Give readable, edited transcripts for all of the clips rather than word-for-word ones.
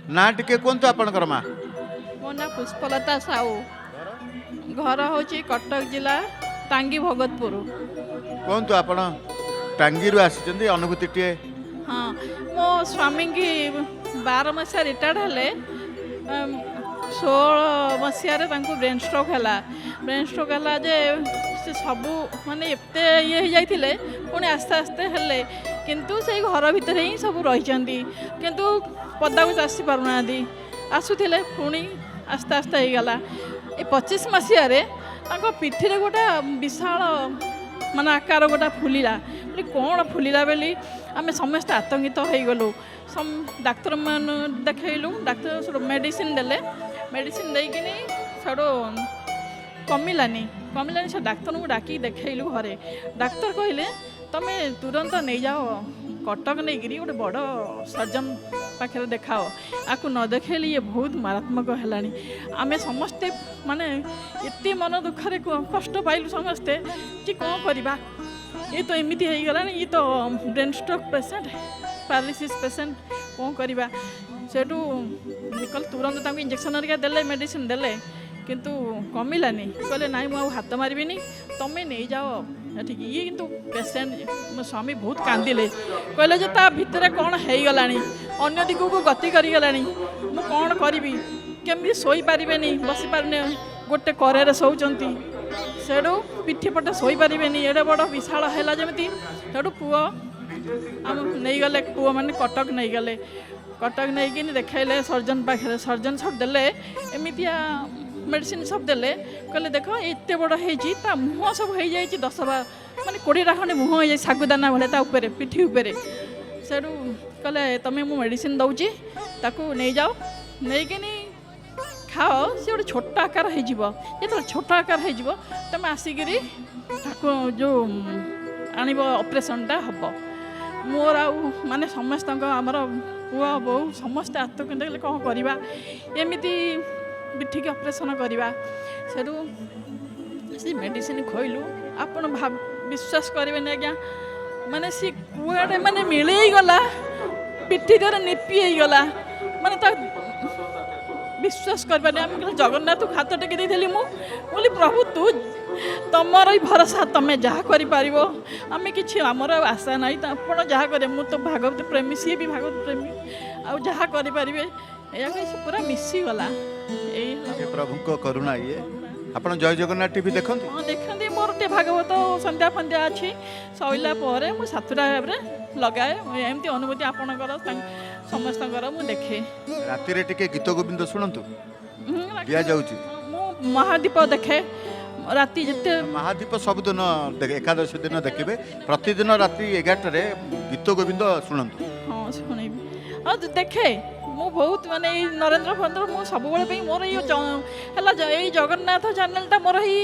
ना टिके कहतु आपणकर माँ मो ना पुष्पलता साहू घर हूँ कटक जिला टांगी भगतपुर। कहतु आपण टांगी आसी अनुभूति टे हाँ मो स्वामी की 12 मसीहा रिटायर्ड हेले 16 मसीह ब्रेन स्ट्रोक है जे से सबू माने एते ये हो जाइए पुणी आस्ते आस्ते हेले किंतु से घर भितर ही सब रही किंतु पदा को आसी पारना आसुले पुणी आस्ते आस्ते हो गला। ये 25 मसीह पिठी रे गोटा विशाल माने आकार गोटा फुलिला कौन फुलिला बेली आम समस्त आतंकित हो गलु। डाक्तर मान देखलु डाक्तर मेडिसिन देले मेडिसिन देकिनी सड़ो कमिलानी से डाक्तर को डाक देखलु घरे डाक्तर कहले तमें तुरंत नहीं जाओ कटक नहीं गिरी गोटे बड़ सर्जन पाखे देखाओ आपको न देखली ये बहुत मारात्मक है। आम समस्ते माने एत मन दुखरे कष्ट पाइलु समस्ते कि कौन करवा ये तो एमती हो गला ये तो brain stroke patient paralysis patient कौन करवा सेठू कल तुरंत इंजेक्शन हरिका देले मेडिसिन देले किंतु कमिलानी कहले नाई मुझे हाथ मारबिनी तमें नहीं जाओ ठीक ये किंतु पेसेंट मो स्वामी बहुत कांदिले कहले जो ता भितर कौन हो गला अन्य दिग को गति करगला मु कौन करी केमी शोई पारे बसी पारे गोटे करे शोचती सेठू पिठी पटे शोई पारे एडे बड़ विशाल है जमी सेठू पुओ आम नहीं गले पुओ मैंने कटक नहीं गले कटक नहीं कि देखले सर्जन पाखे सर्जन सब देले एमतिया मेडिसिन सब देले कहले देख एत बड़ हो मुह सब हो जाए 10 माने 20 खंडे मुह हो जाए सागुदाना भाई पिठी उपरे सेठू कहले तुम्हें मु मेडिसिन दौची ताकू नहीं जाओ नहीं कि खाओ सी गोटे छोट आकार हो छोट आकार हो तुम आसिकी जो आणव ऑपरेशनटा हम मोर आउ माने समस्त आमर पुआ बो समस्ते आत्मक देखले कौन करवा एमती बिठिक ऑपरेशन करवा सेठू से मेडिसिन खोलु आपण विश्वास करें आज्ञा माने सी कुआडे माने मिले गला पिठी द्वारा निपी गला माने ता विश्वास करवानी आम जगन्नाथ को हाथ टेक दी मुझे प्रभु तू तुमर ही भरोसा तुम्हें जहाँ कर आम कि आमर आशा ना आप जहाँ करे मु तो भागवत प्रेमी सी भी भागवत प्रेमी आ जहाँ करें या पूरा मिसीगला प्रभु को करुणा ये आप जय जगन्नाथ टीवी देखते हाँ देखते मोर टे भागवत संध्या फंध्या अच्छी सैला मुझे सातटा भाव लगाए एमती अनुभूति आपणकर समस्त मुझे देखे राति टिके गीत गोविंद शुणु दिया जाउची मु महादीप देखे राति जिते महादीप सबुदिन एकादशी दिन देखिए प्रतिदिन राति 11 गीत गोविंद शुणु हाँ शुणी हाँ देखे मु बहुत माने नरेंद्र फंद्र मु सब मोर ये जगन्नाथ चैनलटा मोर ही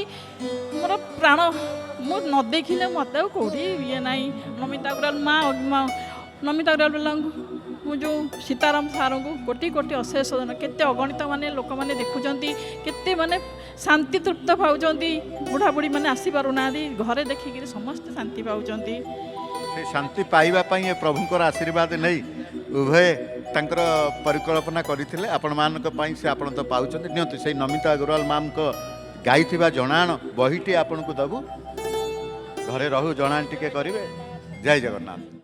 मोर प्राण मु न देखिले मत कौटी ये ना नमिता अग्रवाल माँ नमिता अग्रवाल मु जो सीताराम सार को कोटि कोटि अशेष केते अगणित माने लोक मैंने देखुंट केते माने शांति तृप्त पाँच बुढ़ा बुढ़ी मैंने आसी पारना घरे देखिक समस्त शांति पाँच शांति पाइबापी प्रभुंर आशीर्वाद नहीं उभय तांकर परिकल्पना करते आपण मानक से आपण तो पाँच नियंतु से नमिता अग्रवाल मैम को गाई जनाण बहीटी आपन को दबू घरे रहू जनाण टिके करेंगे। जय जगन्नाथ।